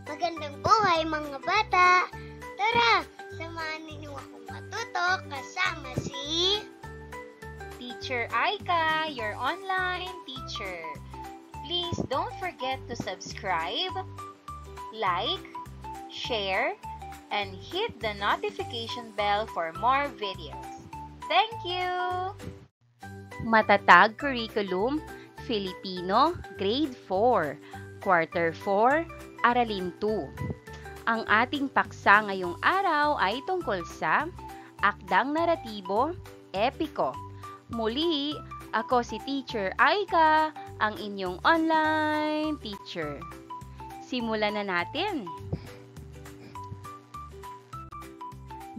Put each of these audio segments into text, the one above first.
Magandang buhay mga bata! Tara, samahan ninyo akong matuto kasama si Teacher Aika, your online teacher. Please don't forget to subscribe, like, share, and hit the notification bell for more videos. Thank you! Matatag Curriculum, Filipino, Grade 4, Quarter 4, Aralin 2. Ang ating paksa ngayong araw ay tungkol sa akdang naratibo, epiko. Muli, ako si Teacher Aika, ang inyong online teacher. Simulan na natin.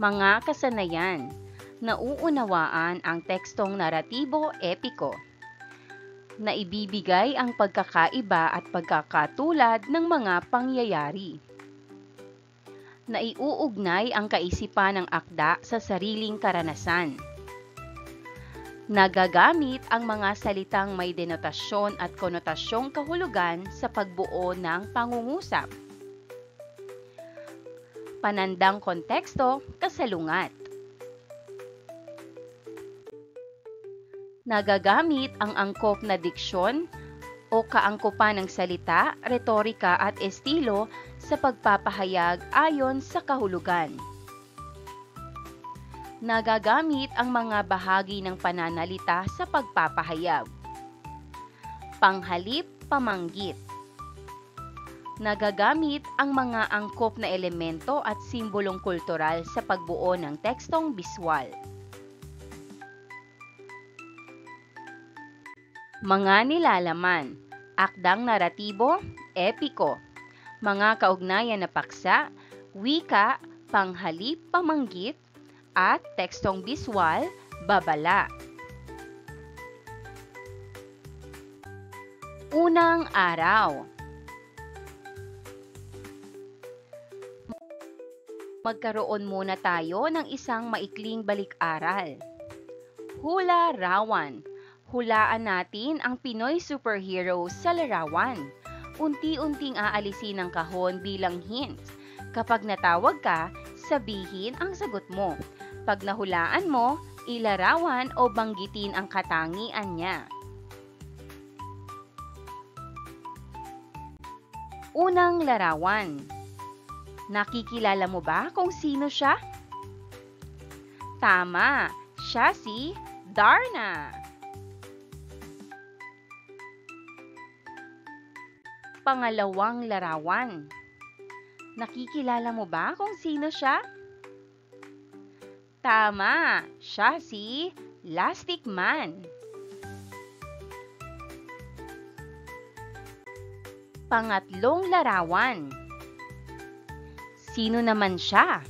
Mga kasanayan, nauunawaan ang tekstong naratibo, epiko. Naibibigay ang pagkakaiba at pagkakatulad ng mga pangyayari. Naiuugnay ang kaisipan ng akda sa sariling karanasan. Nagagamit ang mga salitang may denotasyon at konotasyong kahulugan sa pagbuo ng pangungusap. Panandang konteksto, kasalungat. Nagagamit ang angkop na diksyon o kaangkopan ng salita, retorika at estilo sa pagpapahayag ayon sa kahulugan. Nagagamit ang mga bahagi ng pananalita sa pagpapahayag. Panghalip, pamanggit. Nagagamit ang mga angkop na elemento at simbolong kultural sa pagbuo ng tekstong biswal. Mga nilalaman, akdang naratibo, epiko, mga kaugnayan na paksa, wika, panghalip, pamanggit, at tekstong biswal, babala. Unang araw. Magkaroon muna tayo ng isang maikling balik-aral. Hula Rawan. Hulaan natin ang Pinoy superhero sa larawan. Unti-unting aalisin ang kahon bilang hint. Kapag natawag ka, sabihin ang sagot mo. Pag nahulaan mo, ilarawan o banggitin ang katangian niya. Unang larawan. Nakikilala mo ba kung sino siya? Tama, siya si Darna. Pangalawang larawan. Nakikilala mo ba kung sino siya? Tama, siya si Lastic Man. Pangatlong larawan. Sino naman siya?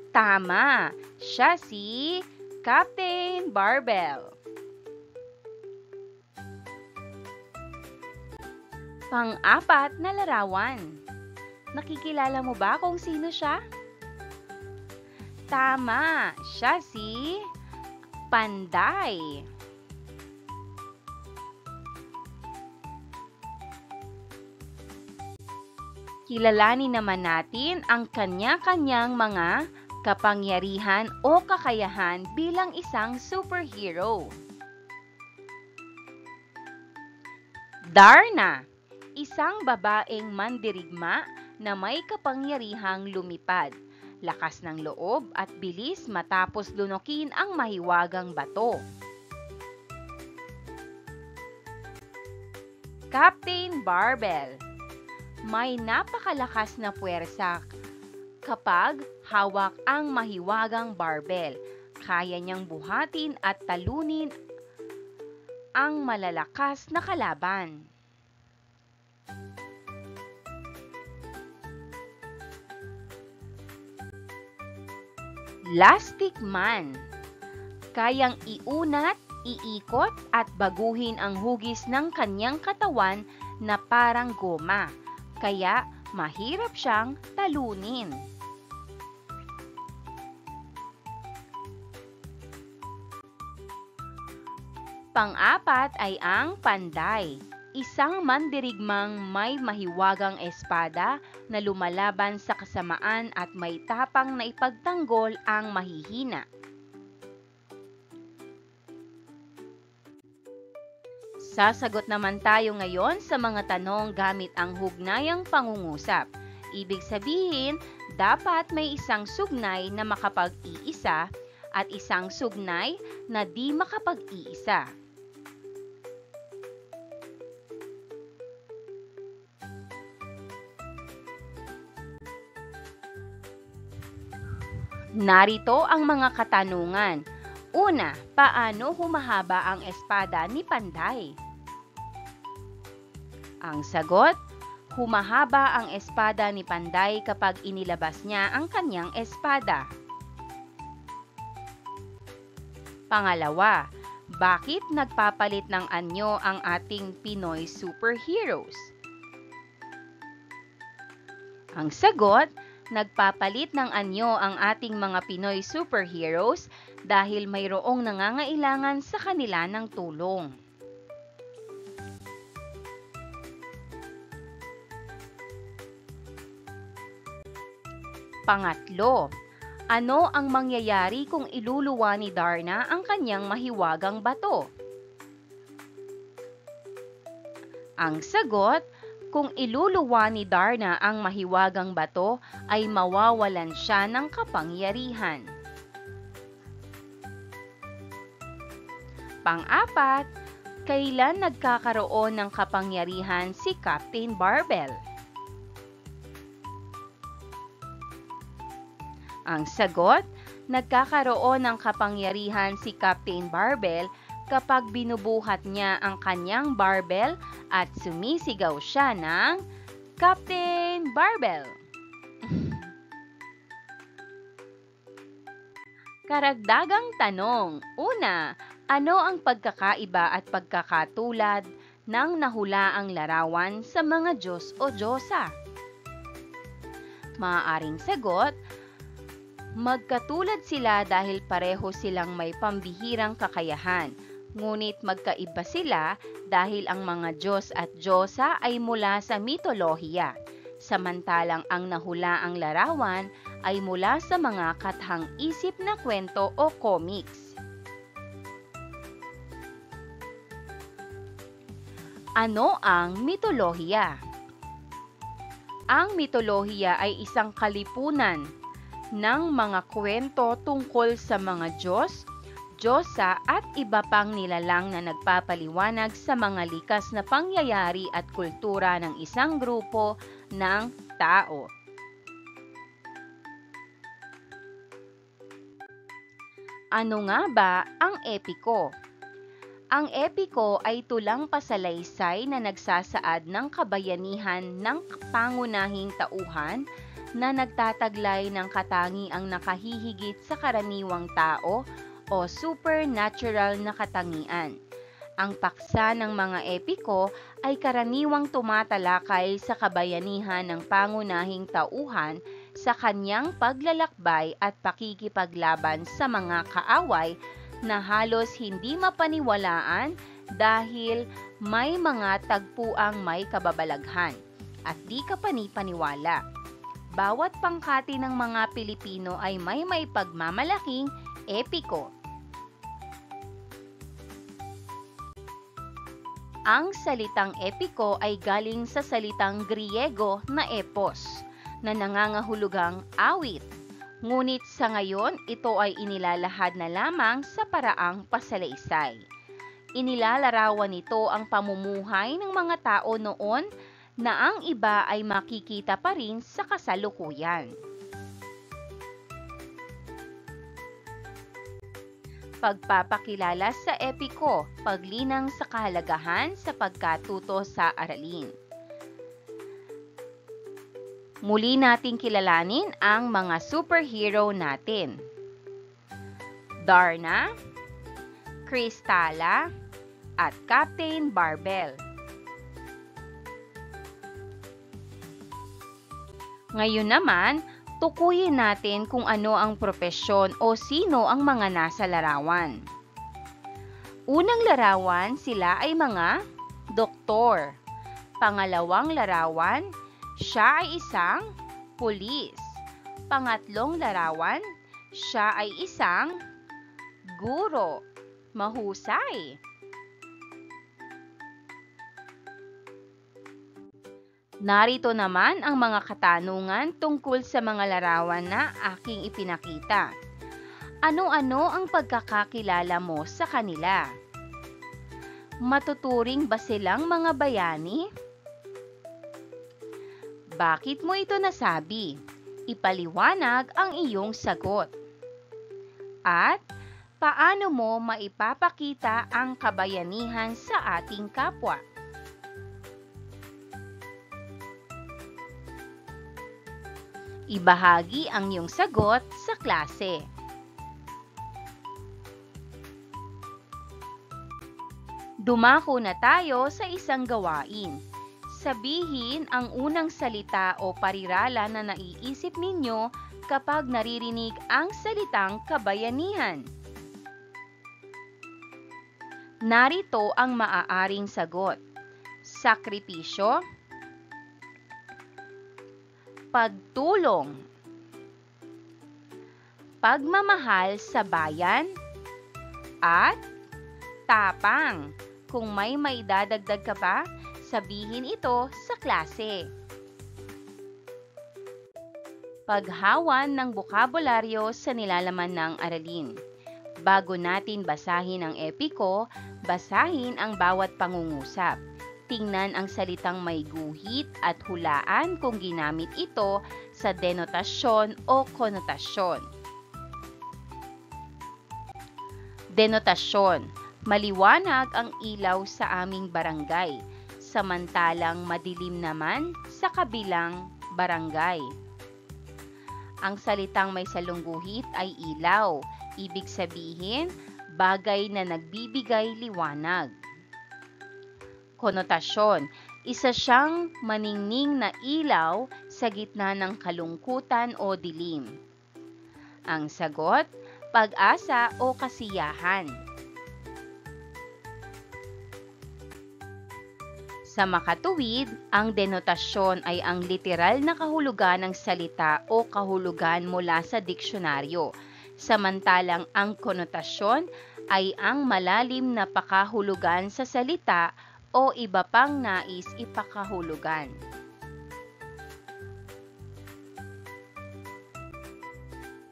Tama, siya si Captain Barbell. Pang-apat na larawan. Nakikilala mo ba kung sino siya? Tama, siya si Panday. Kilalanin naman natin ang kanya-kanyang mga kapangyarihan o kakayahan bilang isang superhero. Darna, isang babaeng mandirigma na may kapangyarihang lumipad, lakas ng loob at bilis matapos lunukin ang mahiwagang bato. Captain Barbell, may napakalakas na puwersa kapag hawak ang mahiwagang barbell. Kaya niyang buhatin at talunin ang malalakas na kalaban. Lastic Man, kayang iunat, iikot at baguhin ang hugis ng kanyang katawan na parang goma, kaya mahirap siyang talunin. Pang-apat ay ang panday. isang mandirigmang may mahiwagang espada na lumalaban sa kasamaan at may tapang na ipagtanggol ang mahihina. Sasagot naman tayo ngayon sa mga tanong gamit ang hugnayang pangungusap. Ibig sabihin, dapat may isang sugnay na makapag-iisa at isang sugnay na di makapag-iisa. Narito ang mga katanungan. Una, paano humahaba ang espada ni Panday? Ang sagot, humahaba ang espada ni Panday kapag inilabas niya ang kanyang espada. Pangalawa, bakit nagpapalit ng anyo ang ating Pinoy superheroes? Ang sagot, nagpapalit ng anyo ang ating mga Pinoy superheroes dahil mayroong nangangailangan sa kanila ng tulong. Pangatlo, ano ang mangyayari kung iluluwa ni Darna ang kanyang mahiwagang bato? Ang sagot, kung iluluwa ni Darna ang mahiwagang bato ay mawawalan siya ng kapangyarihan. Pang-apat, kailan nagkakaroon ng kapangyarihan si Captain Barbell? Ang sagot, nagkakaroon ng kapangyarihan si Captain Barbell kapag binubuhat niya ang kanyang barbell at sumisigaw siya ng Captain Barbell. Karagdagang tanong. Una, ano ang pagkakaiba at pagkakatulad ng nahulaang larawan sa mga Diyos o Diyosa? Maaaring sagot, magkatulad sila dahil pareho silang may pambihirang kakayahan, ngunit magkaiba sila dahil ang mga Diyos at Diyosa ay mula sa mitolohiya, samantalang ang nahulaang larawan ay mula sa mga kathang-isip na kwento o comics. Ano ang mitolohiya? Ang mitolohiya ay isang kalipunan ng mga kwento tungkol sa mga Diyos, Diyosa at iba pang nilalang na nagpapaliwanag sa mga likas na pangyayari at kultura ng isang grupo ng tao. Ano nga ba ang epiko? Ang epiko ay tulang pasalaysay na nagsasaad ng kabayanihan ng pangunahing tauhan na nagtataglay ng katangiang nakahihigit sa karaniwang tao o supernatural na katangian. Ang paksa ng mga epiko ay karaniwang tumatalakay sa kabayanihan ng pangunahing tauhan sa kanyang paglalakbay at pakikipaglaban sa mga kaaway na halos hindi mapaniwalaan dahil may mga tagpuang may kababalaghan at di kapanipaniwala. Bawat pangkati ng mga Pilipino ay may pagmamalaking epiko. Ang salitang epiko ay galing sa salitang Griego na epos, na nangangahulugang awit. Ngunit sa ngayon, ito ay inilalahad na lamang sa paraang pasalaysay. Inilalarawan nito ang pamumuhay ng mga tao noon na ang iba ay makikita pa rin sa kasalukuyan. Pagpapakilala sa epiko, paglinang sa kahalagahan sa pagkatuto sa aralin. Muli nating kilalanin ang mga superhero natin. Darna, Kristala, at Captain Barbell. Ngayon naman, tukuyin natin kung ano ang propesyon o sino ang mga nasa larawan. Unang larawan, sila ay mga doktor. Pangalawang larawan, siya ay isang pulis. Pangatlong larawan, siya ay isang guro. Mahusay. Narito naman ang mga katanungan tungkol sa mga larawan na aking ipinakita. Ano-ano ang pagkakakilala mo sa kanila? Matuturing ba silang mga bayani? Bakit mo ito nasabi? Ipaliwanag ang iyong sagot. At paano mo maipapakita ang kabayanihan sa ating kapwa? Ibahagi ang iyong sagot sa klase. Dumako na tayo sa isang gawain. Sabihin ang unang salita o parirala na naiisip ninyo kapag naririnig ang salitang kabayanihan. Narito ang maaaring sagot. Sakripisyo, pagtulong, pagmamahal sa bayan, at tapang. Kung may maidadagdag ka pa, sabihin ito sa klase. Paghawan ng bokabularyo sa nilalaman ng aralin. Bago natin basahin ang epiko, basahin ang bawat pangungusap. Tingnan ang salitang may guhit at hulaan kung ginamit ito sa denotasyon o konotasyon. Denotasyon. Maliwanag ang ilaw sa aming barangay, samantalang madilim naman sa kabilang barangay. Ang salitang may salungguhit ay ilaw, ibig sabihin, bagay na nagbibigay liwanag. Konotasyon, isa siyang maningning na ilaw sa gitna ng kalungkutan o dilim. Ang sagot, pag-asa o kasiyahan. Sa makatuwid, ang denotasyon ay ang literal na kahulugan ng salita o kahulugan mula sa diksyonaryo, samantalang ang konotasyon ay ang malalim na pakahulugan sa salita o iba pang nais ipakahulugan.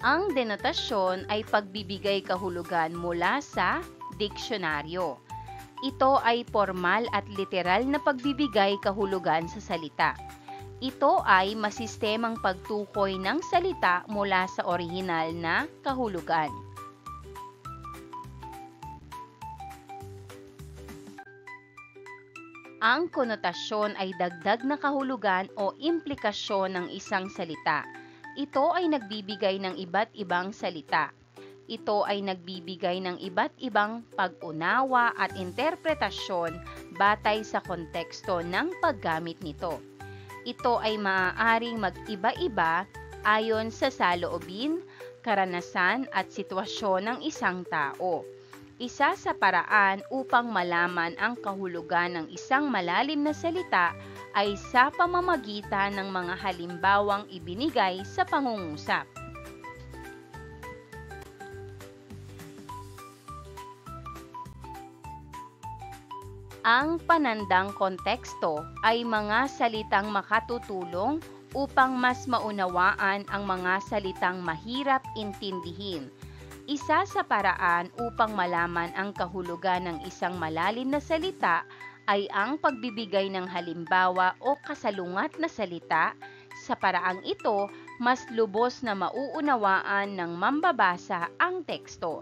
Ang denotasyon ay pagbibigay kahulugan mula sa diksyonaryo. Ito ay formal at literal na pagbibigay kahulugan sa salita. Ito ay masistemang pagtukoy ng salita mula sa orihinal na kahulugan. Ang konotasyon ay dagdag na kahulugan o implikasyon ng isang salita. Ito ay nagbibigay ng iba't ibang salita. Ito ay nagbibigay ng iba't ibang pag-unawa at interpretasyon batay sa konteksto ng paggamit nito. Ito ay maaaring mag-iba-iba ayon sa saloobin, karanasan at sitwasyon ng isang tao. Isa sa paraan upang malaman ang kahulugan ng isang malalim na salita ay sa pamamagitan ng mga halimbawang ibinigay sa pangungusap. Ang panandang konteksto ay mga salitang makatutulong upang mas maunawaan ang mga salitang mahirap intindihin. Isa sa paraan upang malaman ang kahulugan ng isang malalim na salita ay ang pagbibigay ng halimbawa o kasalungat na salita. Sa paraang ito, mas lubos na mauunawaan ng mambabasa ang teksto.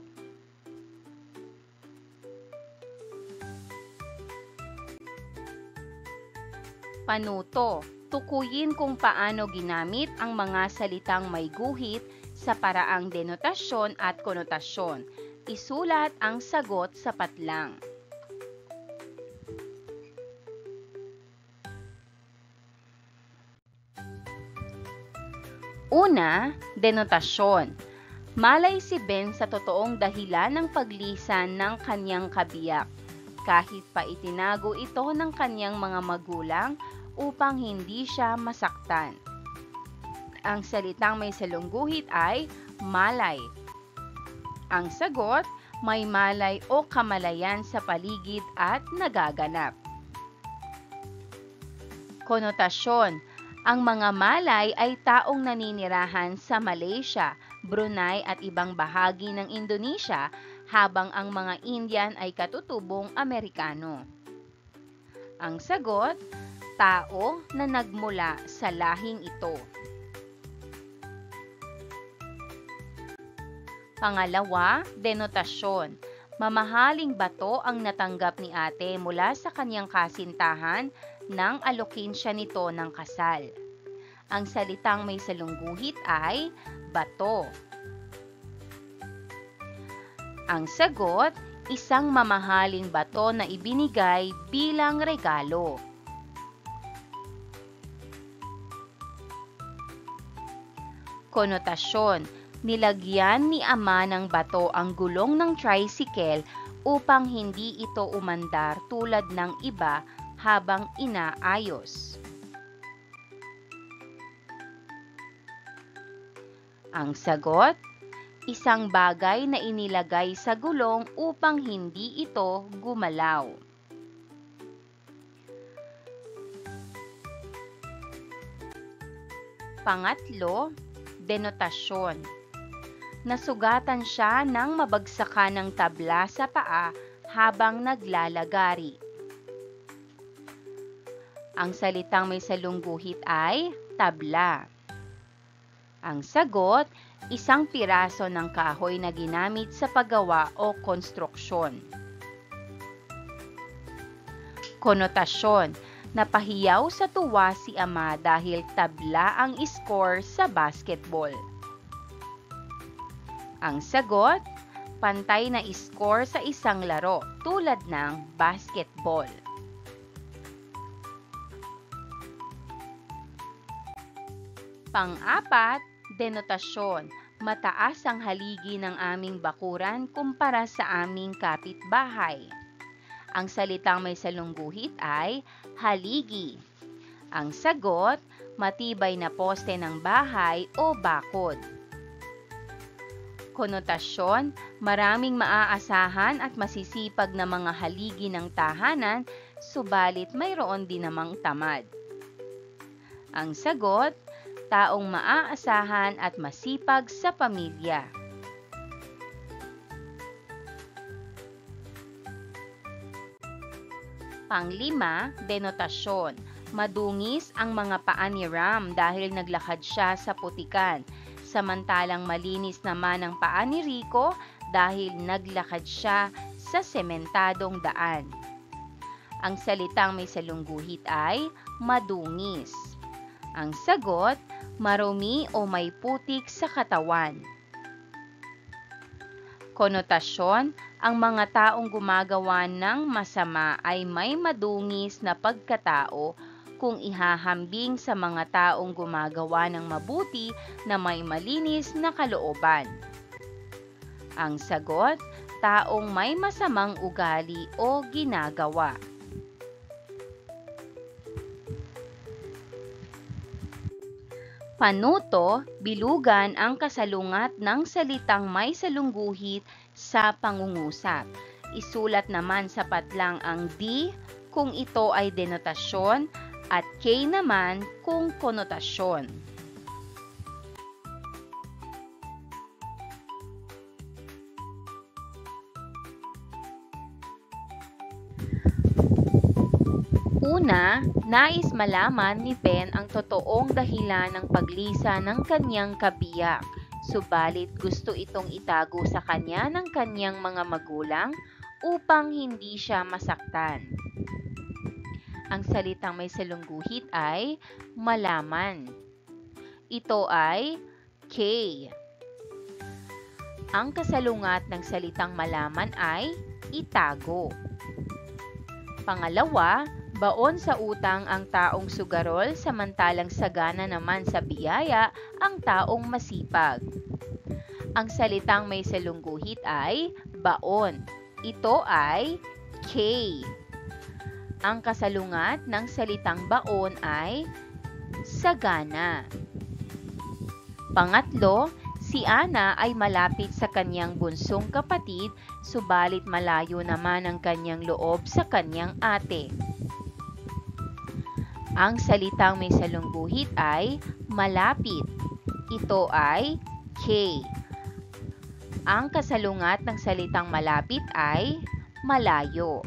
Panuto, tukuyin kung paano ginamit ang mga salitang may guhit sa paraang denotasyon at konotasyon. Isulat ang sagot sa patlang. Una, denotasyon. Malay si Ben sa totoong dahilan ng paglisan ng kanyang kabiyak. kahit pa itinago ito ng kanyang mga magulang upang hindi siya masaktan. Ang salitang may salungguhit ay malay. Ang sagot, may malay o kamalayan sa paligid at nagaganap. Konotasyon. Ang mga malay ay taong naninirahan sa Malaysia, Brunei at ibang bahagi ng Indonesia, habang ang mga Indian ay katutubong Amerikano. Ang sagot, tao na nagmula sa lahing ito. Pangalawa, denotasyon. Mamahaling bato ang natanggap ni ate mula sa kanyang kasintahan nang alokin siya nito ng kasal. Ang salitang may salungguhit ay bato. Ang sagot, isang mamahaling bato na ibinigay bilang regalo. Konotasyon. Nilagyan ni ama ng bato ang gulong ng tricycle upang hindi ito umandar tulad ng iba habang inaayos. Ang sagot, isang bagay na inilagay sa gulong upang hindi ito gumalaw. Pangatlo, denotasyon. Nasugatan siya ng mabagsakan ng tabla sa paa habang naglalagari. Ang salitang may salungguhit ay tabla. Ang sagot, isang piraso ng kahoy na ginamit sa paggawa o konstruksyon. Konotasyon. Napahiyaw sa tuwa si ama dahil tabla ang score sa basketball. Ang sagot, pantay na score sa isang laro tulad ng basketball. Pang-apat, denotasyon. Mataas ang haligi ng aming bakuran kumpara sa aming kapitbahay. Ang salitang may salungguhit ay haligi. Ang sagot, matibay na poste ng bahay o bakod. Konotasyon, maraming maaasahan at masisipag na mga haligi ng tahanan, subalit mayroon din namang tamad. Ang sagot, taong maaasahan at masipag sa pamilya. Panglima, denotasyon. Madungis ang mga paa ni Ram dahil naglakad siya sa putikan. Samantalang malinis naman ang paa ni Rico dahil naglakad siya sa sementadong daan. Ang salitang may salungguhit ay madungis. Ang sagot, marumi o may putik sa katawan. Konotasyon, ang mga taong gumagawa ng masama ay may madungis na pagkatao kung ihahambing sa mga taong gumagawa ng mabuti na may malinis na kalooban. Ang sagot, taong may masamang ugali o ginagawa. Panuto, bilugan ang kasalungat ng salitang may salungguhit sa pangungusap. Isulat naman sa patlang ang D kung ito ay denotasyon at K naman kung konotasyon. Una, nais malaman ni Ben ang totoong dahilan ng paglisa ng kanyang kabiyak, subalit gusto itong itago sa kanya ng kanyang mga magulang upang hindi siya masaktan. Ang salitang may salungguhit ay malaman. Ito ay K. Ang kasalungat ng salitang malaman ay itago. Pangalawa, baon sa utang ang taong sugarol samantalang sagana naman sa biyaya ang taong masipag. Ang salitang may salungguhit ay baon. Ito ay K. Ang kasalungat ng salitang baon ay sagana. Pangatlo, si Ana ay malapit sa kanyang bunsong kapatid, subalit malayo naman ang kanyang loob sa kanyang ate. Ang salitang may salungguhit ay malapit. Ito ay K. Ang kasalungat ng salitang malapit ay malayo.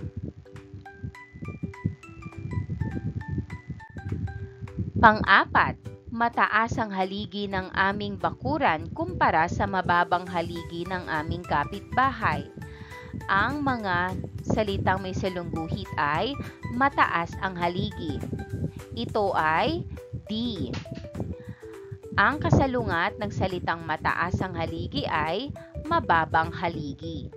Pang-apat, mataas ang haligi ng aming bakuran kumpara sa mababang haligi ng aming kapitbahay. Ang mga salitang may salungguhit ay mataas ang haligi. Ito ay D. Ang kasalungat ng salitang mataas ang haligi ay mababang haligi.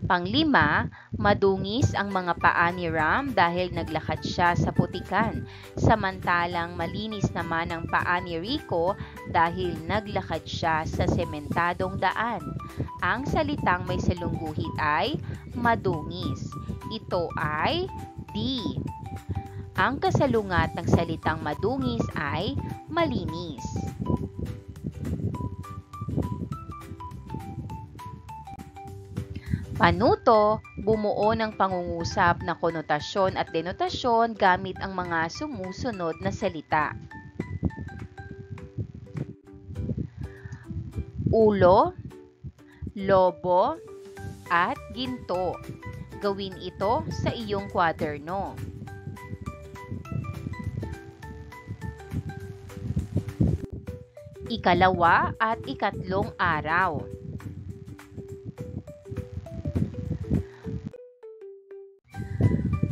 Panglima, madungis ang mga paa ni Ram dahil naglakad siya sa putikan, samantalang malinis naman ang paa ni Rico dahil naglakad siya sa sementadong daan. Ang salitang may salungguhit ay madungis. Ito ay D. Ang kasalungat ng salitang madungis ay malinis. Panuto, bumuo ng pangungusap na konotasyon at denotasyon gamit ang mga sumusunod na salita. Ulo, lobo, at ginto. Gawin ito sa iyong kwaderno. Ikalawa at ikatlong araw.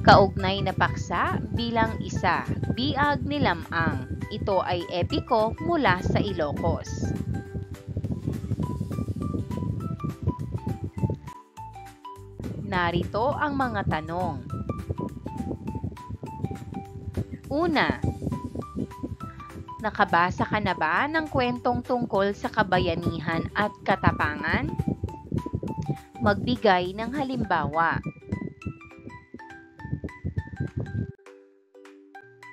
Kaugnay na paksa bilang isa, biag ni Lamang. Ito ay epiko mula sa Ilocos. Narito ang mga tanong. Una, nakabasa ka na ba ng kwentong tungkol sa kabayanihan at katapangan? Magbigay ng halimbawa.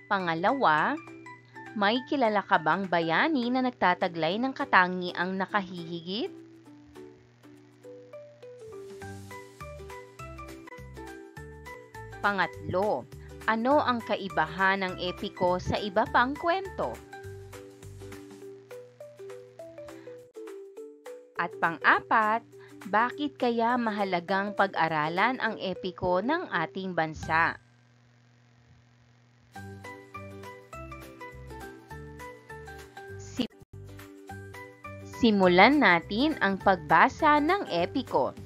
Pangalawa, may kilala ka bang bayani na nagtataglay ng katangiang nakahihigit? Pangatlo, ano ang kaibahan ng epiko sa iba pang kwento? At pang-apat, bakit kaya mahalagang pag-aralan ang epiko ng ating bansa? Simulan natin ang pagbasa ng epiko.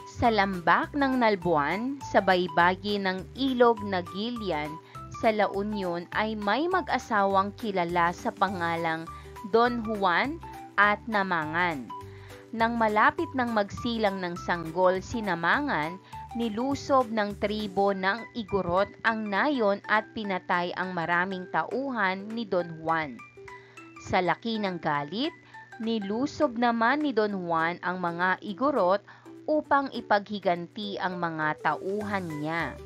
Sa lambak ng Nalbuan, sa baybagi ng ilog na Gilian, sa La Union ay may mag-asawang kilala sa pangalang Don Juan at Namangan. Nang malapit ng magsilang ng sanggol si Namangan, nilusob ng tribo ng Igorot ang nayon at pinatay ang maraming tauhan ni Don Juan. Sa laki ng galit, nilusob naman ni Don Juan ang mga Igorot upang ipaghiganti ang mga tauhan niya.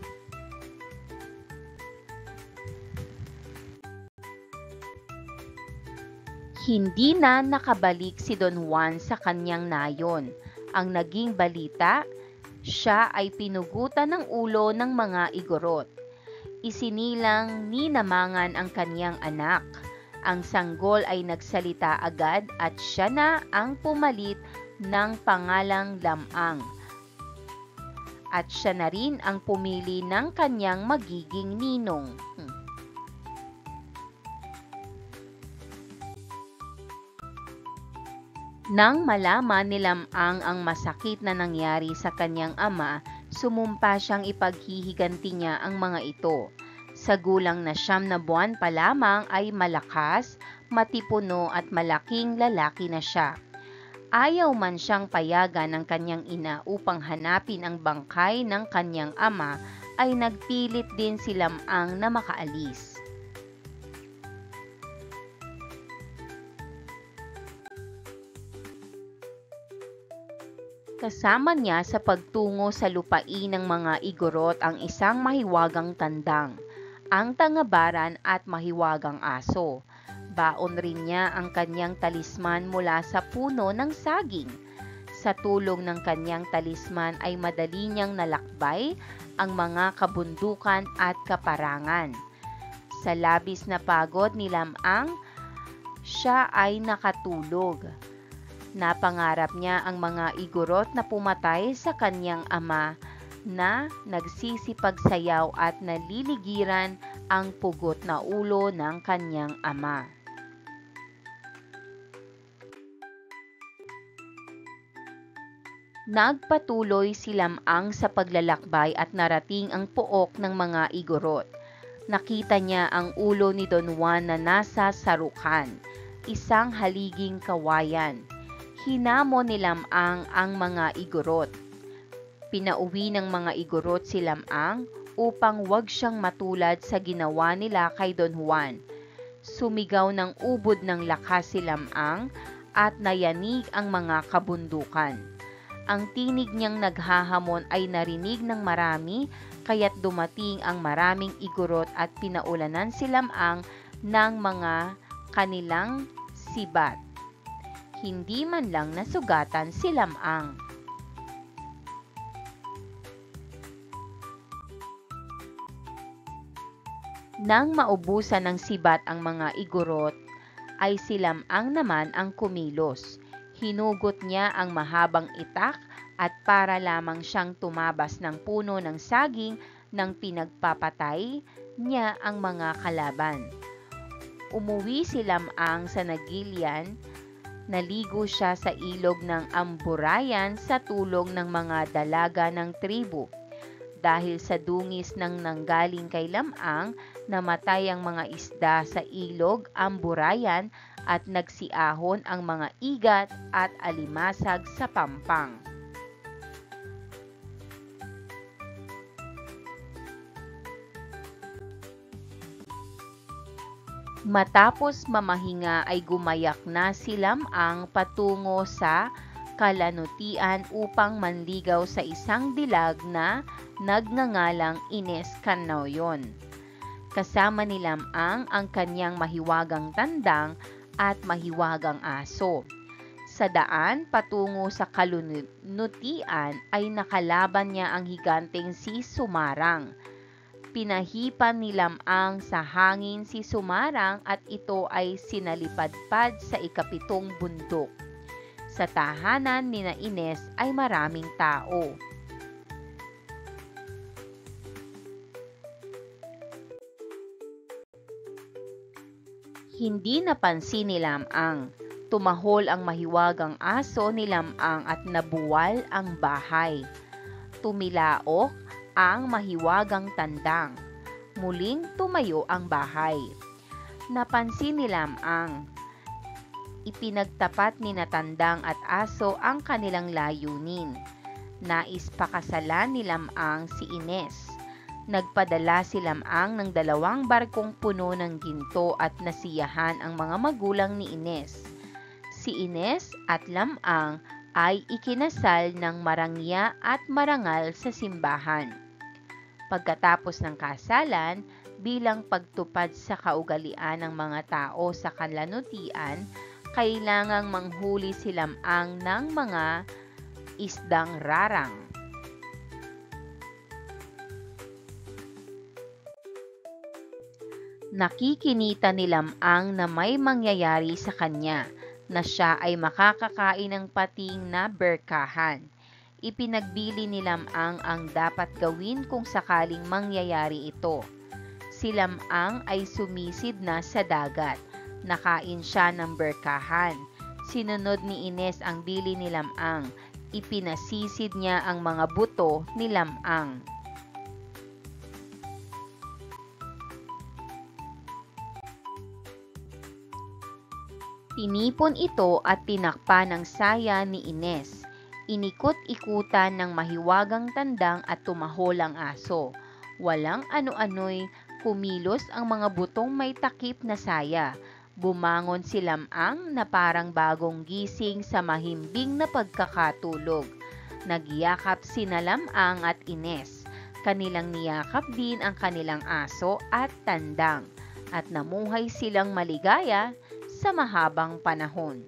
Hindi na nakabalik si Don Juan sa kanyang nayon. Ang naging balita, siya ay pinugutan ng ulo ng mga Igorot. Isinilang ni Namangan ang kanyang anak. Ang sanggol ay nagsalita agad at siya na ang pumalit ng pangalang Lamang. At siya na rin ang pumili ng kanyang magiging ninong. Nang malaman ni Lamang ang masakit na nangyari sa kanyang ama, sumumpa siyang ipaghihiganti niya ang mga ito. Sa gulang na 9 na buwan pa lamang ay malakas, matipuno at malaking lalaki na siya. Ayaw man siyang payagan ng kanyang ina upang hanapin ang bangkay ng kanyang ama, ay nagpilit din si Lamang na makaalis. Kasama niya sa pagtungo sa lupain ng mga igorot ang isang mahiwagang tandang, ang tangabaran at mahiwagang aso. Baon rin niya ang kanyang talisman mula sa puno ng saging. Sa tulong ng kanyang talisman ay madali niyang nalakbay ang mga kabundukan at kaparangan. Sa labis na pagod ni Lamang, siya ay nakatulog. Napangarap niya ang mga igorot na pumatay sa kanyang ama na nagsisipagsayaw at naliligiran ang pugot na ulo ng kanyang ama. Nagpatuloy si Lamang sa paglalakbay at narating ang pook ng mga igorot. Nakita niya ang ulo ni Don Juan na nasa sarukan, isang haliging kawayan. Hinamon ni Lamang ang mga igorot. Pinauwi ng mga igorot si Lamang upang wag siyang matulad sa ginawa nila kay Don Juan. Sumigaw ng ubod ng lakas si Lamang at nayanig ang mga kabundukan. Ang tinig niyang naghahamon ay narinig ng marami, kaya't dumating ang maraming igorot at pinaulanan si Lamang ng mga kanilang sibat. Hindi man lang nasugatan si Lamang. Nang maubusan ng sibat ang mga igorot, ay si Lamang naman ang kumilos. Hinugot niya ang mahabang itak at para lamang siyang tumabas ng puno ng saging nang pinagpapatay niya ang mga kalaban. Umuwi si Lamang sa Nagilian. Naligo siya sa ilog ng Amburayan sa tulong ng mga dalaga ng tribu. Dahil sa dungis ng nanggaling kay Lamang, namatay ang mga isda sa ilog Amburayan at nagsiahon ang mga igat at alimasag sa pampang. Matapos mamahinga ay gumayak na si Lamang patungo sa Kalanutian upang manligaw sa isang dilag na nagngangalang Ines Canoyon. Kasama ni Lamang ang kanyang mahiwagang tandang at mahiwagang aso. Sa daan patungo sa Kalunutian ay nakalaban niya ang higanteng si Sumarang. Pinahipan ni Lamang sa hangin si Sumarang at ito ay sinalipadpad sa ikapitong bundok. Sa tahanan ni na Ines ay maraming tao. Hindi napansin ni Lamang. Tumahol ang mahiwagang aso ni Lamang at nabuwal ang bahay. Tumilaok ang mahiwagang tandang. Muling tumayo ang bahay. Napansin ni Lamang. Ipinagtapat ni Natandang at aso ang kanilang layunin. Nais pakasalan ni Lamang si Ines. Nagpadala si Lamang ng 2 barkong puno ng ginto at nasiyahan ang mga magulang ni Ines. Si Ines at Lamang ay ikinasal ng marangya at marangal sa simbahan. Pagkatapos ng kasalan, bilang pagtupad sa kaugalian ng mga tao sa Kalanutian, kailangang manghuli si Lamang ng mga isdang rarang. Nakikinita ni Lamang na may mangyayari sa kanya, na siya ay makakakain ng pating na berkahan. Ipinagbili ni Lamang ang dapat gawin kung sakaling mangyayari ito. Si Lamang ay sumisid na sa dagat. Nakain siya ng berkahan. Sinunod ni Ines ang bili ni Lamang. Ipinasisid niya ang mga buto ni Lamang. Tinipon ito at tinakpa ng saya ni Ines. Inikot-ikutan ng mahiwagang tandang at tumahol ang aso. Walang ano-ano'y kumilos ang mga butong may takip na saya. Bumangon si Lamang na parang bagong gising sa mahimbing na pagkakatulog. Nagyakap sina Lamang at Ines. Kanilang niyakap din ang kanilang aso at tandang at namuhay silang maligaya sa mahabang panahon.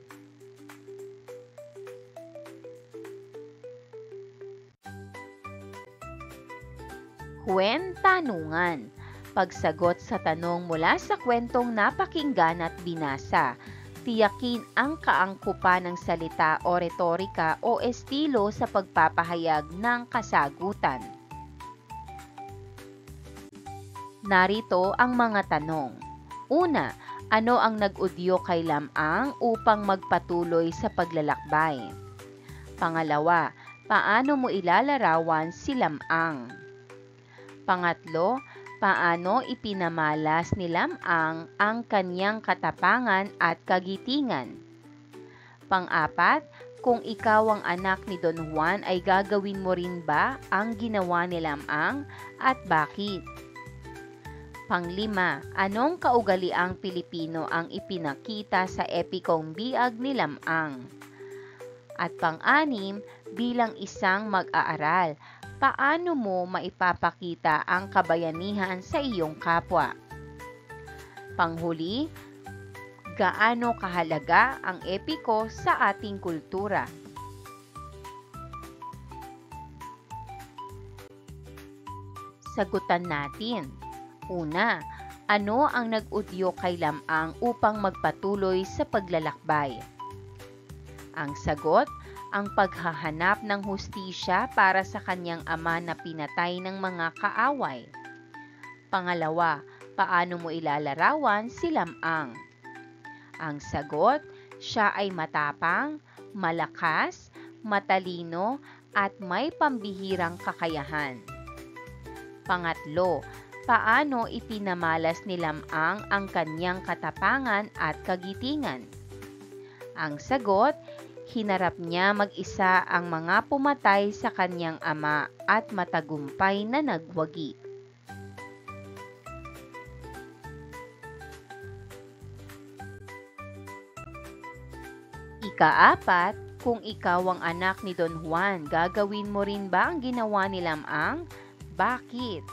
Kwentanungan. Pagsagot sa tanong mula sa kwentong napakinggan at binasa. Tiyakin ang kaangkupan ng salita o retorika o estilo sa pagpapahayag ng kasagutan. Narito ang mga tanong. Una, ano ang nag-udyo kay Lamang upang magpatuloy sa paglalakbay? Pangalawa, paano mo ilalarawan si Lamang? Pangatlo, paano ipinamalas ni Lamang ang kanyang katapangan at kagitingan? Pang-apat, kung ikaw ang anak ni Don Juan ay gagawin mo rin ba ang ginawa ni Lamang at bakit? Panglima, anong kaugaliang Pilipino ang ipinakita sa epikong biag ni Lamang? At pang-anim, bilang isang mag-aaral, paano mo maipapakita ang kabayanihan sa iyong kapwa? Panghuli, gaano kahalaga ang epiko sa ating kultura? Sagutan natin. Una, ano ang nag-udyo kay Lamang upang magpatuloy sa paglalakbay? Ang sagot, ang paghahanap ng hustisya para sa kanyang ama na pinatay ng mga kaaway. Pangalawa, paano mo ilalarawan si Lamang? Ang sagot, siya ay matapang, malakas, matalino, at may pambihirang kakayahan. Pangatlo, paano ipinamalas ni Lamang ang kanyang katapangan at kagitingan? Ang sagot, hinarap niya mag-isa ang mga pumatay sa kanyang ama at matagumpay na nagwagi. Ikaapat, kung ikaw ang anak ni Don Juan, gagawin mo rin ba ang ginawa ni Lamang? Bakit?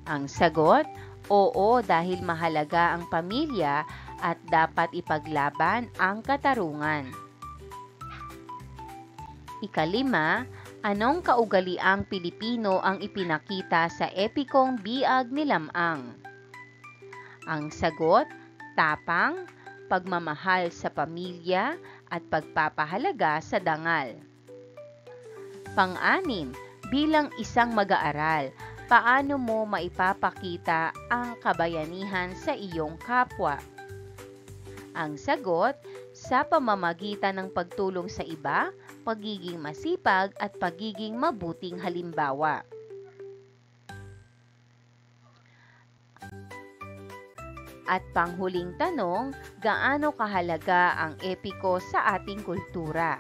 Ang sagot, oo, dahil mahalaga ang pamilya at dapat ipaglaban ang katarungan. Ikalima, anong kaugaliang Pilipino ang ipinakita sa epikong biag ni Lamang? Ang sagot, tapang, pagmamahal sa pamilya at pagpapahalaga sa dangal. Pang-anim, bilang isang mag-aaral, paano mo maipapakita ang kabayanihan sa iyong kapwa? Ang sagot, sa pamamagitan ng pagtulong sa iba, pagiging masipag at pagiging mabuting halimbawa. At panghuling tanong, gaano kahalaga ang epiko sa ating kultura?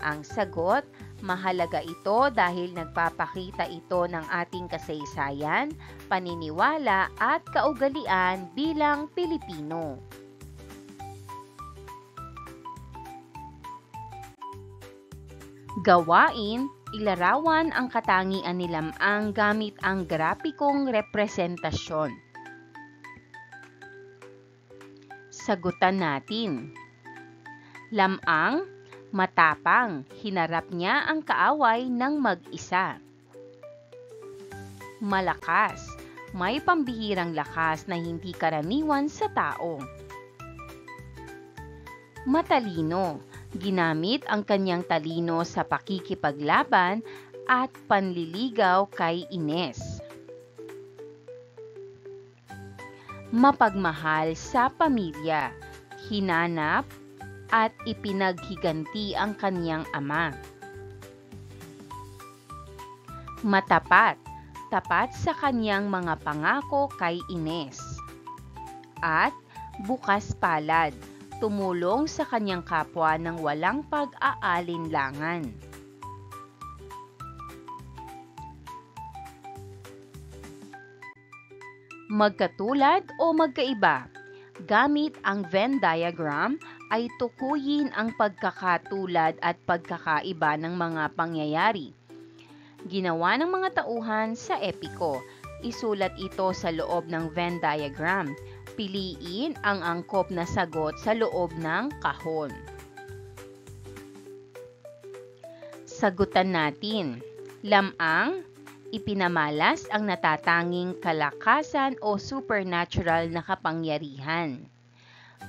Ang sagot, mahalaga ito dahil nagpapakita ito ng ating kasaysayan, paniniwala at kaugalian bilang Pilipino. Gawain, ilarawan ang katangian ni Lamang gamit ang grapikong representasyon. Sagutan natin. Lamang, matapang, hinarap niya ang kaaway ng mag-isa. Malakas, may pambihirang lakas na hindi karaniwan sa tao. Matalino, ginamit ang kanyang talino sa pakikipaglaban at panliligaw kay Ines. Mapagmahal sa pamilya, hinanap at ipinaghiganti ang kanyang ama. Matapat, tapat sa kanyang mga pangako kay Ines. At bukas palad, tumulong sa kanyang kapwa ng walang pag-aalinlangan. Magkatulad o magkaiba? Gamit ang Venn diagram, ay tukuyin ang pagkakatulad at pagkakaiba ng mga pangyayari. Ginawa ng mga tauhan sa epiko. Isulat ito sa loob ng Venn diagram. Piliin ang angkop na sagot sa loob ng kahon. Sagutan natin. Lamang, ipinamalas ang natatanging kalakasan o supernatural na kapangyarihan.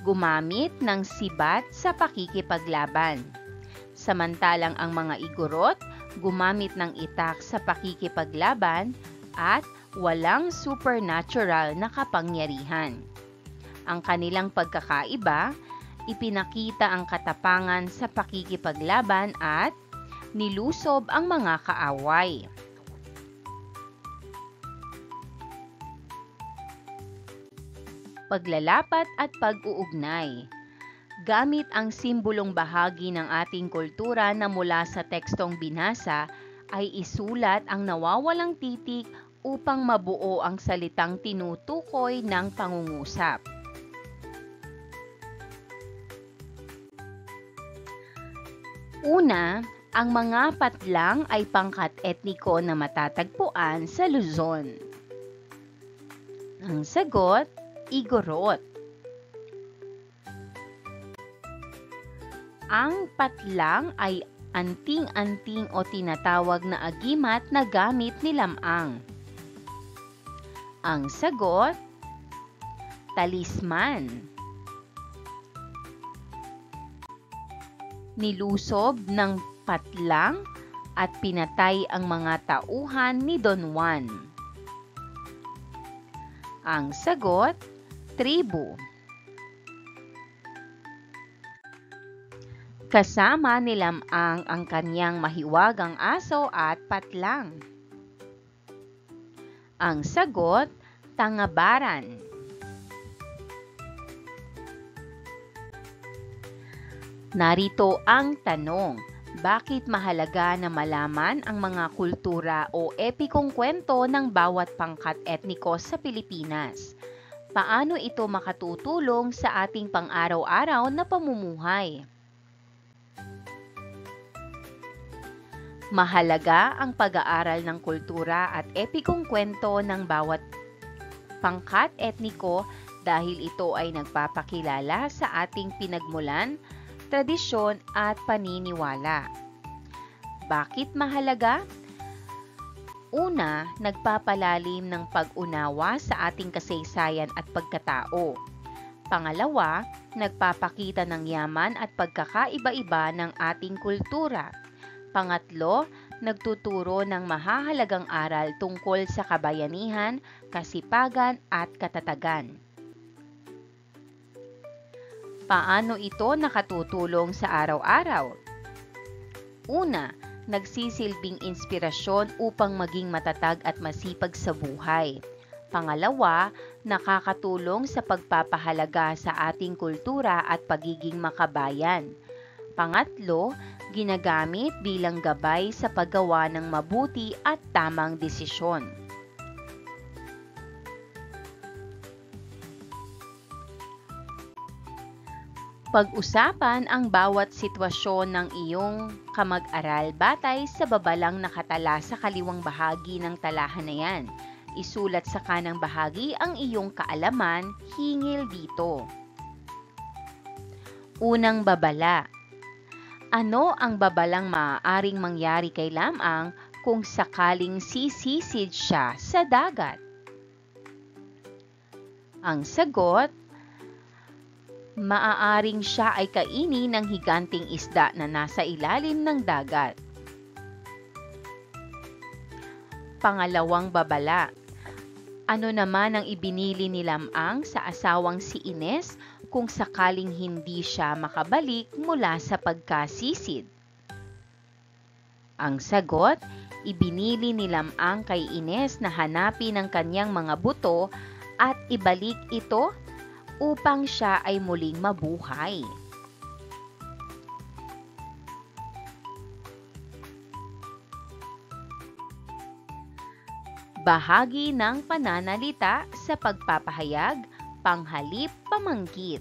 Gumamit ng sibat sa pakikipaglaban. Samantalang ang mga igorot, gumamit ng itak sa pakikipaglaban at walang supernatural na kapangyarihan. Ang kanilang pagkakaiba, ipinakita ang katapangan sa pakikipaglaban at nilusob ang mga kaaway. Paglalapat at pag-uugnay. Gamit ang simbolong bahagi ng ating kultura na mula sa tekstong binasa, ay isulat ang nawawalang titik upang mabuo ang salitang tinutukoy ng pangungusap. Una, ang mga patlang ay pangkat etniko na matatagpuan sa Luzon. Ang sagot, igorot. Ang patlang ay anting-anting o tinatawag na agimat na gamit ni lamang. Ang sagot, talisman. Nilusob ng patlang at pinatay ang mga tauhan ni Don Juan. Ang sagot, tribo. Kasama ni lamang ang kanyang mahiwagang aso at patlang. Ang sagot, tangabaran. Narito ang tanong, bakit mahalaga na malaman ang mga kultura o epikong kwento ng bawat pangkat etniko sa Pilipinas? Paano ito makatutulong sa ating pang-araw-araw na pamumuhay? Mahalaga ang pag-aaral ng kultura at epikong kwento ng bawat pangkat etniko dahil ito ay nagpapakilala sa ating pinagmulan, tradisyon at paniniwala. Bakit mahalaga? Una, nagpapalalim ng pag-unawa sa ating kasaysayan at pagkatao. Pangalawa, nagpapakita ng yaman at pagkakaiba-iba ng ating kultura. Pangatlo, nagtuturo ng mahahalagang aral tungkol sa kabayanihan, kasipagan at katatagan. Paano ito nakatutulong sa araw-araw? Una, nagsisilbing inspirasyon upang maging matatag at masipag sa buhay. Pangalawa, nakakatulong sa pagpapahalaga sa ating kultura at pagiging makabayan. Pangatlo, ginagamit bilang gabay sa paggawa ng mabuti at tamang desisyon. Pag-usapan ang bawat sitwasyon ng iyong kamag-aral batay sa babalang nakatala sa kaliwang bahagi ng talahan na yan. Isulat sa kanang bahagi ang iyong kaalaman hingil dito. Unang babala. Ano ang babalang maaaring mangyari kay lamang kung sakaling sisisid siya sa dagat? Ang sagot, maaaring siya ay kainin ng higanting isda na nasa ilalim ng dagat. Pangalawang babala. Ano naman ang ibinili ni lamang sa asawang si Ines kung sakaling hindi siya makabalik mula sa pagkasisid? Ang sagot, ibinili ni lamang kay Ines na hanapin ang kanyang mga buto at ibalik ito upang siya ay muling mabuhay. Bahagi ng pananalita sa pagpapahayag, panghalip, pamangkit.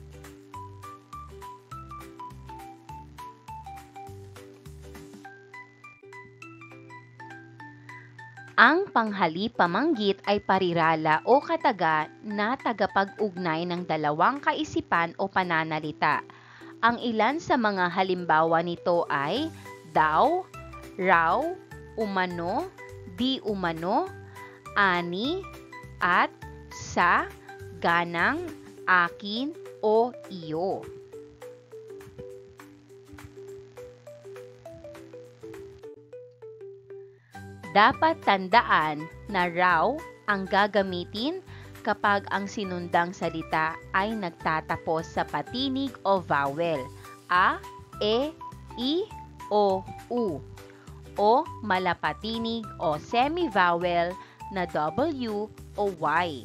Ang panghali-pamanggit ay parirala o kataga na tagapag-ugnay ng dalawang kaisipan o pananalita. Ang ilan sa mga halimbawa nito ay daw, raw, umano, di umano, ani, at, sa, ganang, akin, o iyo. Dapat tandaan na raw ang gagamitin kapag ang sinundang salita ay nagtatapos sa patinig o vowel a, e, i, o, u, o malapatinig o semi-vowel na w o y.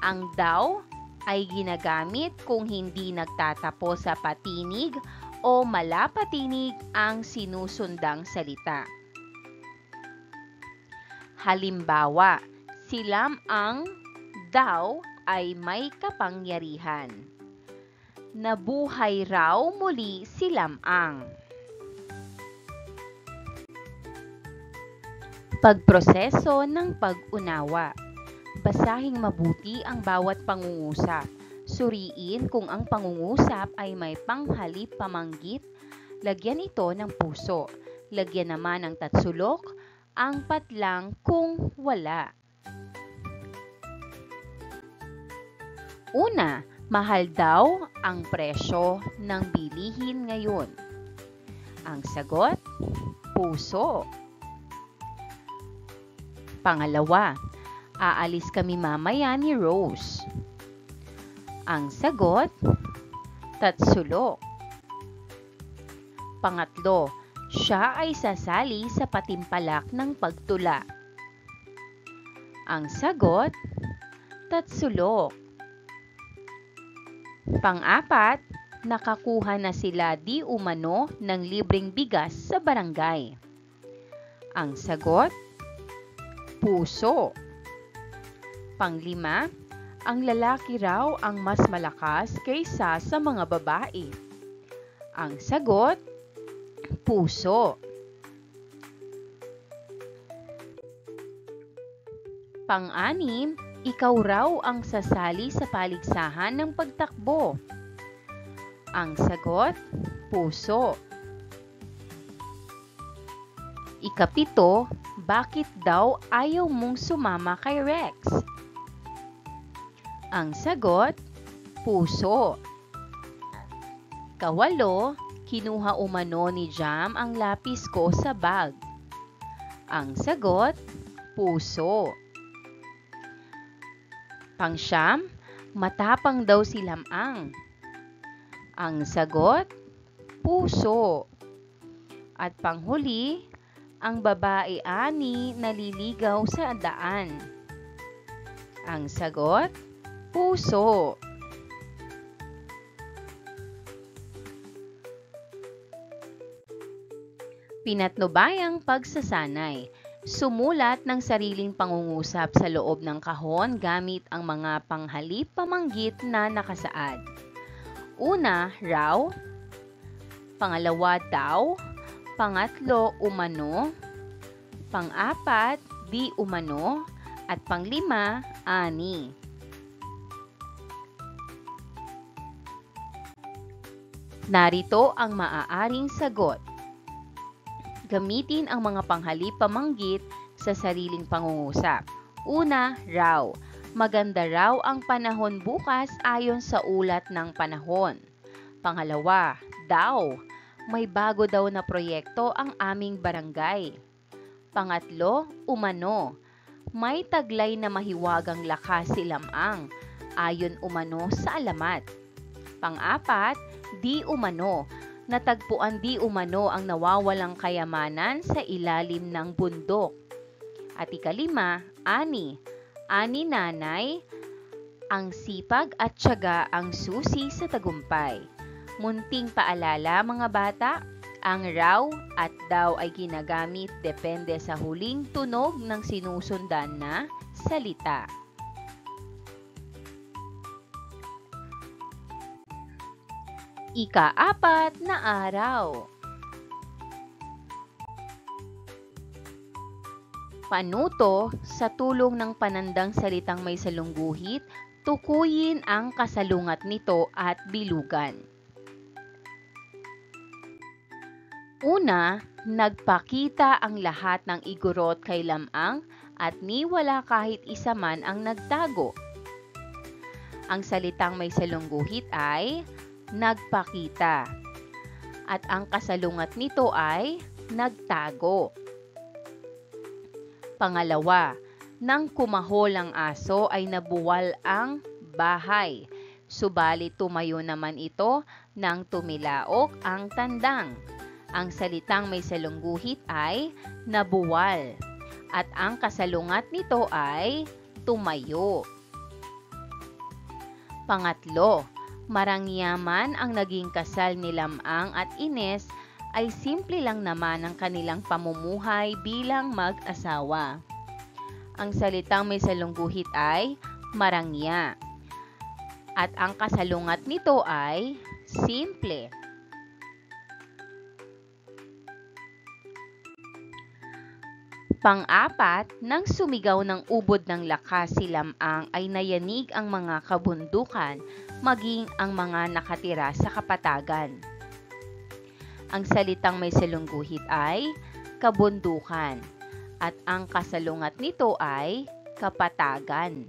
Ang daw ay ginagamit kung hindi nagtatapos sa patinig o malapatinig ang sinusundang salita. Halimbawa, si Lam-ang daw ay may kapangyarihan. Nabuhay raw muli si Lam-ang. Pagproseso ng pag-unawa. Basahing mabuti ang bawat pangungusap. Suriin kung ang pangungusap ay may panghali-pamanggit. Lagyan ito ng puso. Lagyan naman ng tatsulok ang patlang kung wala. Una, mahal daw ang presyo ng bilihin ngayon. Ang sagot, puso. Pangalawa, aalis kami mamaya ni Rose. Ang sagot, tatsulok. Pangatlo, siya ay sasali sa patimpalak ng pagtula. Ang sagot, tatsulok. Pang-apat, nakakuha na sila di umano ng libreng bigas sa barangay. Ang sagot, puso. Pang-lima, ang lalaki raw ang mas malakas kaysa sa mga babae. Ang sagot, puso. Pang-anim, ikaw raw ang sasali sa paligsahan ng pagtakbo. Ang sagot, puso. Ikapito, bakit daw ayaw mong sumama kay Rex? Ang sagot, puso. Kawalo, kinuha umano ni Jam ang lapis ko sa bag. Ang sagot, puso. Pang-siyam, matapang daw si Lam-ang. Ang sagot, puso. At panghuli, ang babae ani naliligaw sa daan. Ang sagot, puso. Pinatnubayang pagsasanay. Sumulat ng sariling pangungusap sa loob ng kahon gamit ang mga panghali-pamanggit na nakasaad. Una, raw. Pangalawa, daw. Pangatlo, umano. Pang-apat, di umano. At panglima, ani. Narito ang maaaring sagot. Gamitin ang mga panghali-pamanggit sa sariling pangungusap. Una, raw. Maganda raw ang panahon bukas ayon sa ulat ng panahon. Pangalawa, daw. May bago daw na proyekto ang aming barangay. Pangatlo, umano. May taglay na mahiwagang lakas si Lam-ang ayon umano sa alamat. Pang-apat, di umano. Natagpuan di umano ang nawawalang kayamanan sa ilalim ng bundok. At ikalima, ani. Ani nanay, ang sipag at tiyaga ang susi sa tagumpay. Munting paalala mga bata, ang raw at daw ay ginagamit depende sa huling tunog ng sinusundan na salita. Ika-4 na araw. Panuto, sa tulong ng panandang salitang may salungguhit, tukuyin ang kasalungat nito at bilugan. Una, nagpakita ang lahat ng igorot kay Lamang at ni wala kahit isa man ang nagtago. Ang salitang may salungguhit ay nagpakita at ang kasalungat nito ay nagtago. Pangalawa, nang kumahol ang aso ay nabuwal ang bahay, subalit tumayo naman ito nang tumilaok ang tandang. Ang salitang may salungguhit ay nabuwal at ang kasalungat nito ay tumayo. Pangatlo, marangyaman ang naging kasal ni Lamang at Ines ay simple lang naman ang kanilang pamumuhay bilang mag-asawa. Ang salitang may salungguhit ay marangya at ang kasalungat nito ay simple. Pang-apat, nang sumigaw ng ubod ng lakas si Lamang ay nayanig ang mga kabundukan maging ang mga nakatira sa kapatagan. Ang salitang may salungguhit ay kabundukan at ang kasalungat nito ay kapatagan.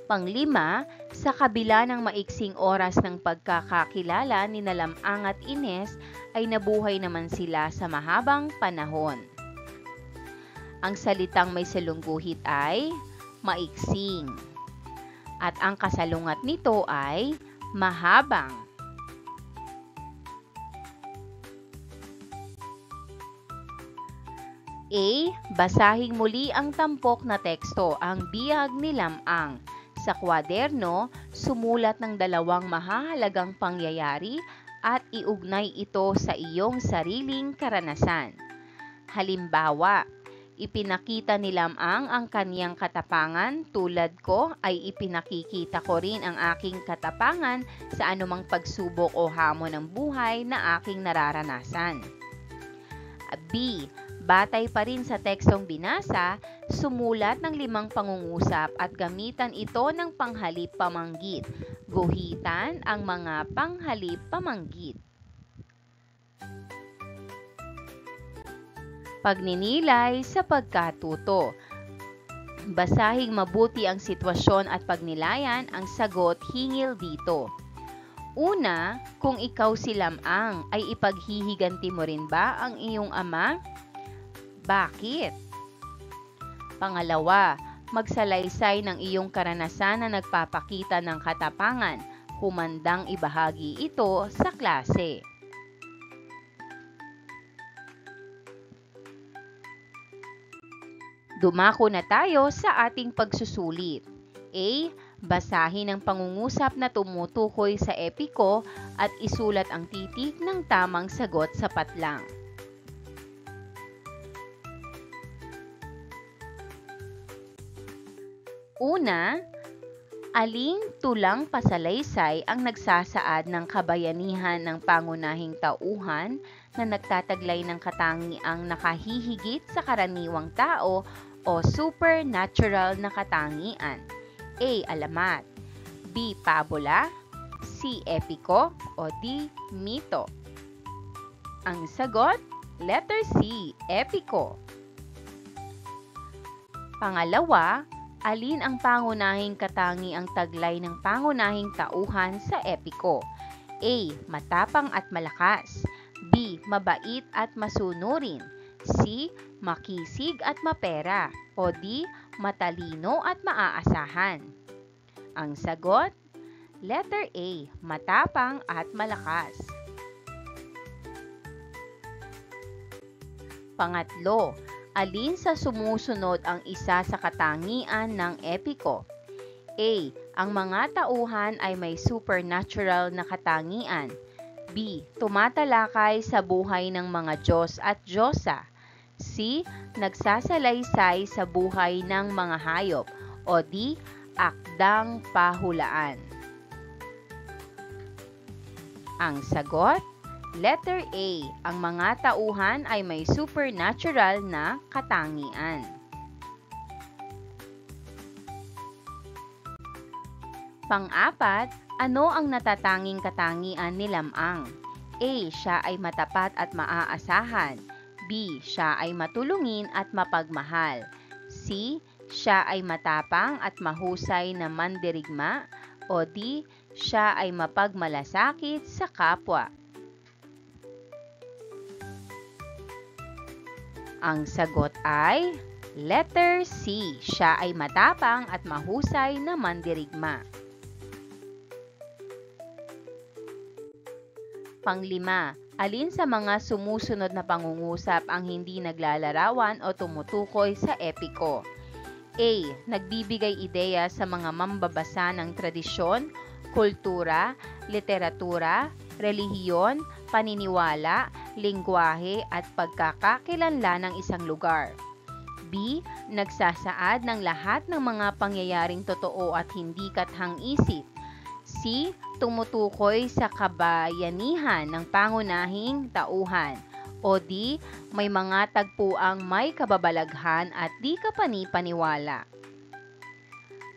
Panglima, sa kabila ng maiksing oras ng pagkakakilala ni Lamang at Ines ay nabuhay naman sila sa mahabang panahon. Ang salitang may salungguhit ay maiksing at ang kasalungat nito ay mahabang. A. Basahing muli ang tampok na teksto, ang bihag ni Lamang. Sa kwaderno, sumulat ng dalawang mahahalagang pangyayari at iugnay ito sa iyong sariling karanasan. Halimbawa, ipinakita ni Lamang ang kaniyang katapangan, tulad ko ay ipinakikita ko rin ang aking katapangan sa anumang pagsubok o hamon ng buhay na aking nararanasan. B. Batay pa rin sa tekstong binasa, sumulat ng 5 pangungusap at gamitan ito ng panghalip pamanggit. Guhitan ang mga panghalip pamanggit. Pagninilay sa pagkatuto. Basahing mabuti ang sitwasyon at pagnilayan, ang sagot hingil dito. Una, kung ikaw si Lamang, ay ipaghihiganti mo rin ba ang iyong ama? Bakit? Pangalawa, magsalaysay ng iyong karanasan na nagpapakita ng katapangan. Humandang ibahagi ito sa klase. Dumako na tayo sa ating pagsusulit. A. Basahin ang pangungusap na tumutukoy sa epiko at isulat ang titik ng tamang sagot sapat lang. Una, aling tulang pasalaysay ang nagsasaad ng kabayanihan ng pangunahing tauhan na nagtataglay ng katangiang nakahihigit sa karaniwang tao o supernatural na katangian? A. Alamat. B. Pabula. C. Epiko. O D. Mito. Ang sagot, letter C. Epiko. Pangalawa, alin ang pangunahing katangiang taglay ng pangunahing tauhan sa epiko? A. Matapang at malakas. B. Mabait at masunurin. C. Makisig at mapera. O D. Matalino at maaasahan. Ang sagot, letter A. Matapang at malakas. Pangatlo, alin sa sumusunod ang isa sa katangian ng epiko? A. Ang mga tauhan ay may supernatural na katangian. B. Tumatalakay sa buhay ng mga Diyos at Diyosa. C. Nagsasalaysay sa buhay ng mga hayop. O D. Akdang pahulaan. Ang sagot, Letter A. Ang mga tauhan ay may supernatural na katangian. Pang-apat, ano ang natatanging katangian ni Lamang? A. Siya ay matapat at maaasahan. B. Siya ay matulungin at mapagmahal. C. Siya ay matapang at mahusay na mandirigma. O D. Siya ay mapagmalasakit sa kapwa. Ang sagot ay letter C. Siya ay matapang at mahusay na mandirigma. Panglima, alin sa mga sumusunod na pangungusap ang hindi naglalarawan o tumutukoy sa epiko? A. Nagbibigay ideya sa mga mambabasa ng tradisyon, kultura, literatura, relihiyon, paniniwala, lingwahe at pagkakakilanlan ng isang lugar. B. Nagsasaad ng lahat ng mga pangyayaring totoo at hindi kathang-isip. C. Tumutukoy sa kabayanihan ng pangunahing tauhan. O D. May mga tagpuang may kababalaghan at di kapani-paniwala.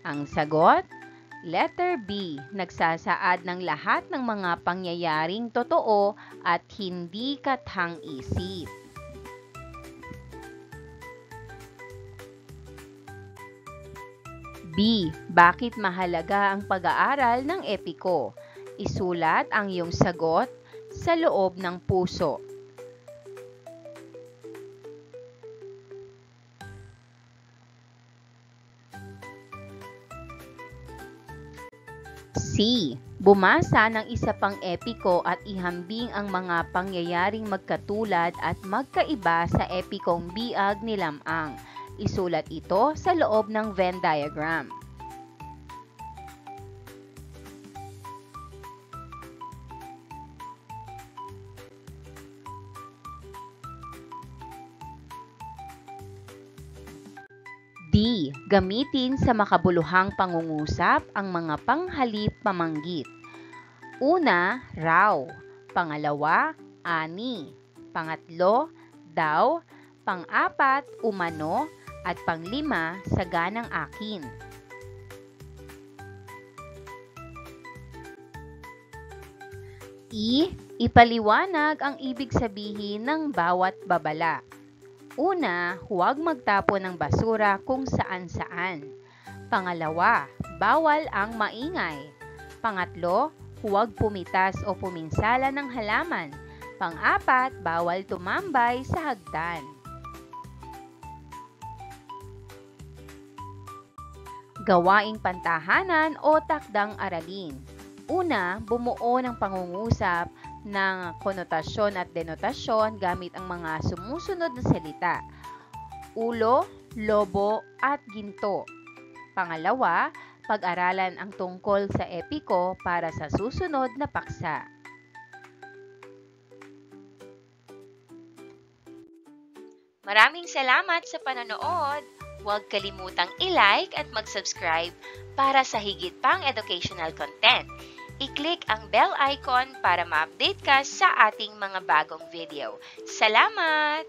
Ang sagot? Letter B. Nagsasaad ng lahat ng mga pangyayaring totoo at hindi kathang-isip. B. Bakit mahalaga ang pag-aaral ng epiko? Isulat ang iyong sagot sa loob ng puso. C. Bumasa ng isa pang epiko at ihambing ang mga pangyayaring magkatulad at magkaiba sa epikong biag ni Lamang. Isulat ito sa loob ng Venn diagram. D. Gamitin sa makabuluhang pangungusap ang mga panghalip pamanggit. Una, raw. Pangalawa, ani. Pangatlo, daw. Pang-apat, umano. At panglima, saganang akin. E. Ipaliwanag ang ibig sabihin ng bawat babala. Una, huwag magtapon ng basura kung saan-saan. Pangalawa, bawal ang maingay. Pangatlo, huwag pumitas o puminsala ng halaman. Pang-apat, bawal tumambay sa hagdan. Gawaing pantahanan o takdang aralin. Una, bumuo ng pangungusap ng konotasyon at denotasyon gamit ang mga sumusunod na salita: ulo, lobo, at ginto. Pangalawa, pag-aralan ang tungkol sa epiko para sa susunod na paksa. Maraming salamat sa panonood! Huwag kalimutang i-like at mag-subscribe para sa higit pang educational content. I-click ang bell icon para ma-update ka sa ating mga bagong video. Salamat!